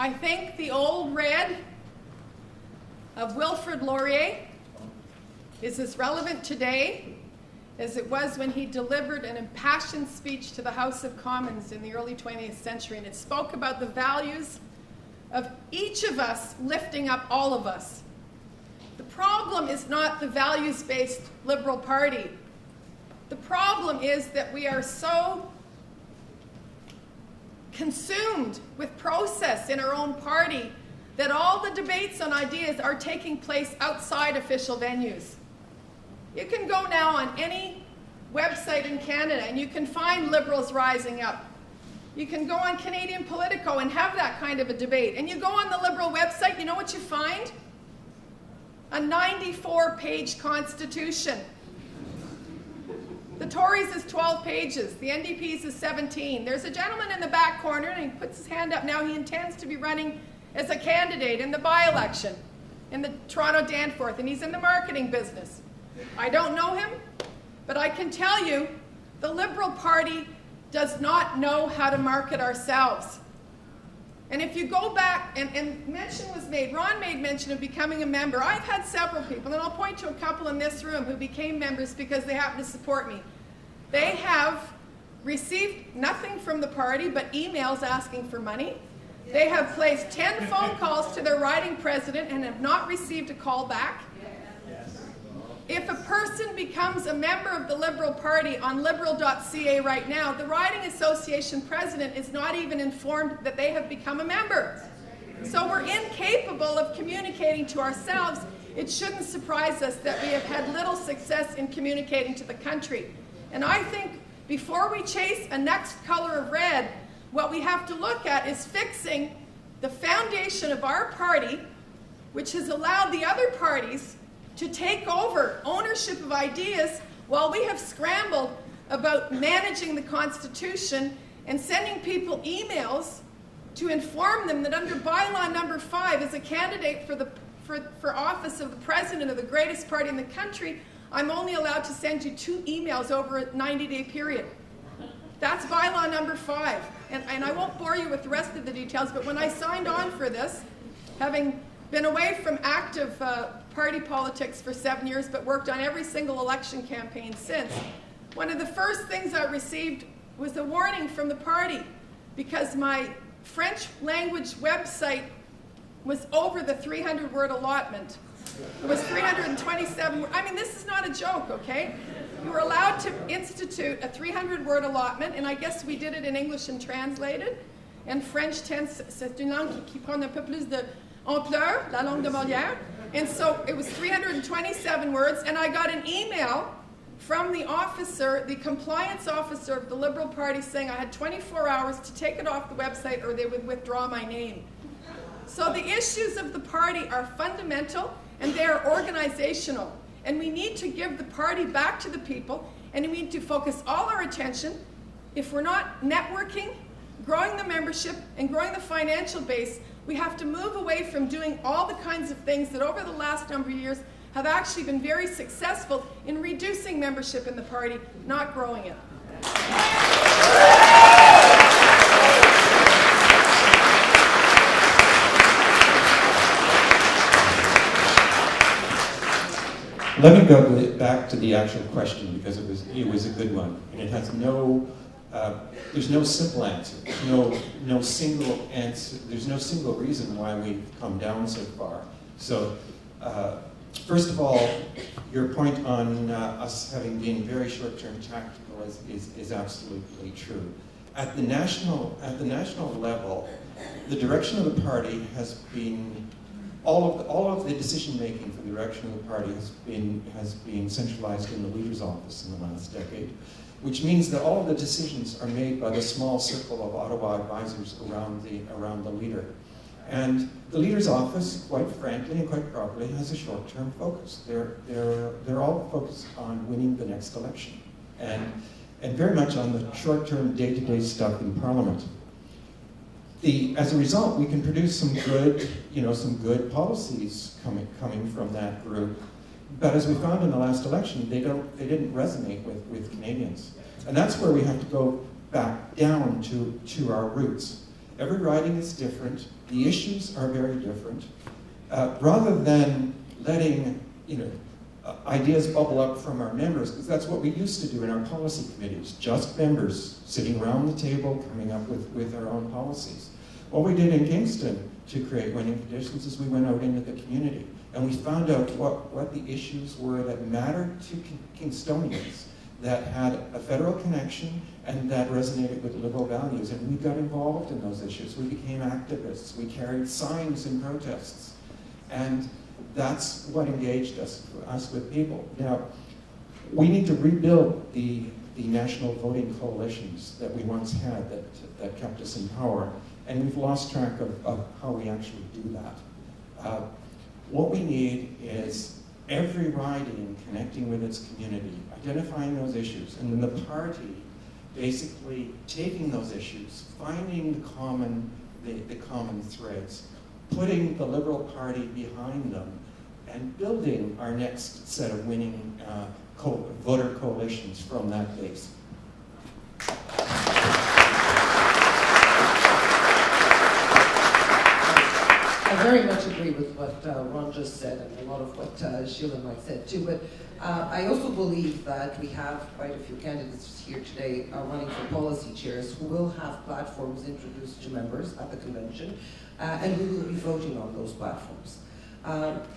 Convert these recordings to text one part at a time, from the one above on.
I think the old red of Wilfrid Laurier is as relevant today as it was when he delivered an impassioned speech to the House of Commons in the early 20th century, and it spoke about the values of each of us lifting up all of us. The problem is not the values-based Liberal Party. The problem is that we are so consumed with process in our own party that all the debates on ideas are taking place outside official venues. You can go now on any website in Canada and you can find Liberals rising up. You can go on Canadian Politico and have that kind of a debate. And you go on the Liberal website, you know what you find? A 94-page constitution. The Tories is 12 pages. The NDP's is 17. There's a gentleman in the back corner, and he puts his hand up now. He intends to be running as a candidate in the by-election in the Toronto Danforth, and he's in the marketing business. I don't know him, but I can tell you the Liberal Party does not know how to market ourselves. And if you go back, and mention was made, Ron made mention of becoming a member. I've had several people, and I'll point to a couple in this room who became members because they happen to support me. They have received nothing from the party but emails asking for money. They have placed 10 phone calls to their riding president and have not received a call back. If a person becomes a member of the Liberal Party on liberal.ca right now, the riding association president is not even informed that they have become a member. So we're incapable of communicating to ourselves. It shouldn't surprise us that we have had little success in communicating to the country. And I think before we chase a next color of red, what we have to look at is fixing the foundation of our party, which has allowed the other parties to take over ownership of ideas while we have scrambled about managing the Constitution and sending people emails to inform them that under bylaw number 5, as a candidate for office of the president of the greatest party in the country, I'm only allowed to send you 2 emails over a 90-day period. That's bylaw number 5. And I won't bore you with the rest of the details, but when I signed on for this, having been away from active party politics for 7 years, but worked on every single election campaign since, one of the first things I received was a warning from the party because my French language website was over the 300-word allotment. It was 327 words. I mean, this is not a joke, okay? You were allowed to institute a 300-word allotment, and I guess we did it in English and translated. And French c'est une langue qui prend un peu plus de ampleur, la langue de Molière. And so it was 327 words, and I got an email from the officer, the compliance officer of the Liberal Party, saying I had 24 hours to take it off the website or they would withdraw my name. So the issues of the party are fundamental and they are organizational. And we need to give the party back to the people, and we need to focus all our attention. If we're not networking, growing the membership, and growing the financial base, we have to move away from doing all the kinds of things that over the last number of years have actually been very successful in reducing membership in the party, not growing it. Let me go back to the actual question because it was a good one, and it has there's no simple answer. No single answer. There's no single reason why we've come down so far. So, first of all, your point on us having been very short-term tactical is absolutely true. At the national level, the direction of the party has been all of the decision making for the direction of the party has been centralized in the leader's office in the last decade, which means that all of the decisions are made by the small circle of Ottawa advisors around the leader. And the leader's office, quite frankly and quite properly, has a short-term focus. They're all focused on winning the next election, and very much on the short-term, day-to-day stuff in Parliament. As a result, we can produce some good policies coming from that group. But as we found in the last election, they didn't resonate with Canadians, and that's where we have to go back down to our roots. Every riding is different. The issues are very different. Rather than letting ideas bubble up from our members, because that's what we used to do in our policy committees, just members sitting around the table coming up with our own policies. What we did in Kingston to create winning conditions is we went out into the community and we found out what the issues were that mattered to Kingstonians, that had a federal connection and that resonated with liberal values. And we got involved in those issues. We became activists. We carried signs in protests. And that's what engaged us with people. Now, we need to rebuild the national voting coalitions that we once had that kept us in power. And we've lost track of how we actually do that. What we need is every riding connecting with its community, identifying those issues, and then the party basically taking those issues, finding the common threads, putting the Liberal Party behind them, and building our next set of winning voter coalitions from that base. I very much agree with what Ron just said and a lot of what Sheila and Mike said too, but I also believe that we have quite a few candidates here today running for policy chairs who will have platforms introduced to members at the convention and who will be voting on those platforms.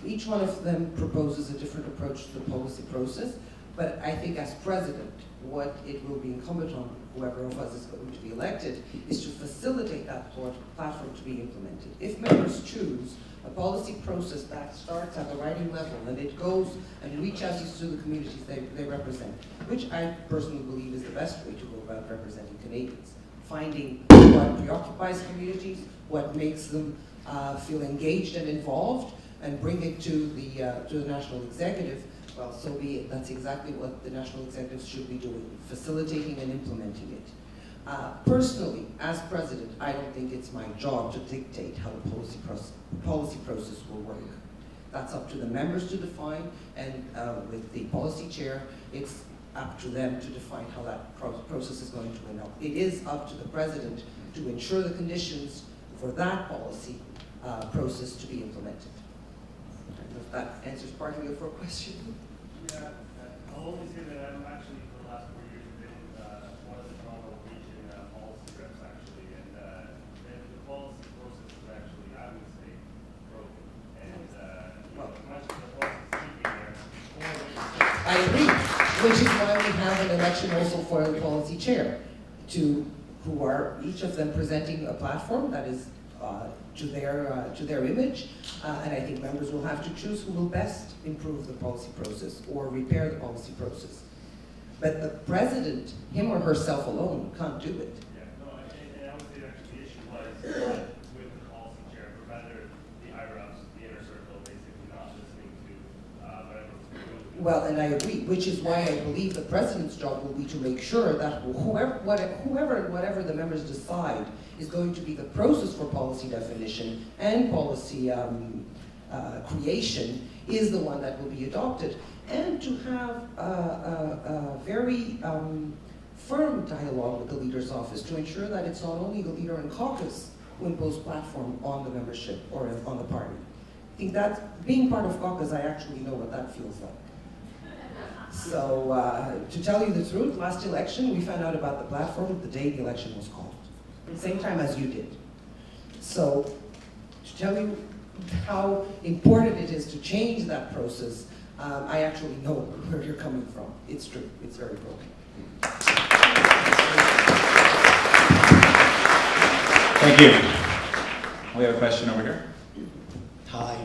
Each one of them proposes a different approach to the policy process, but I think as president, what it will be incumbent on whoever of us is going to be elected is to facilitate that platform to be implemented. If members choose a policy process that starts at the riding level and it goes and reaches to the communities they represent, which I personally believe is the best way to go about representing Canadians, finding what preoccupies communities, what makes them feel engaged and involved, and bring it to the national executive, well, so be it. That's exactly what the national executives should be doing, facilitating and implementing it. Personally, as president, I don't think it's my job to dictate how the policy process will work. That's up to the members to define, and with the policy chair, it's up to them to define how that process is going to end up. It is up to the president to ensure the conditions for that policy process to be implemented. If that answers part of your question. Yeah, I'll only say that I'm actually, for the last 4 years, been one of the Toronto region policy reps, actually, and the policy process is actually, I would say, broken. And much of the policy speaking there. I agree, which is why we have an election also for the policy chair, who are each of them presenting a platform that is to their image, and I think members will have to choose who will best improve the policy process or repair the policy process. But the president, him or herself alone, can't do it. Yeah, no, and I would say actually the issue was with the policy chair, or rather the higher-ups, the inner circle, basically not listening to whatever was proposed. Well, and I agree, which is why I believe the president's job will be to make sure that whatever the members decide is going to be the process for policy definition and policy creation is the one that will be adopted, and to have a very firm dialogue with the leader's office to ensure that it's not only the leader and caucus who impose platform on the membership or on the party. I think that being part of caucus, I actually know what that feels like. So to tell you the truth, last election we found out about the platform the day the election was called. Same time as you did. So, to tell you how important it is to change that process, I actually know where you're coming from. It's true. It's very broken. Thank you. We have a question over here. Hi.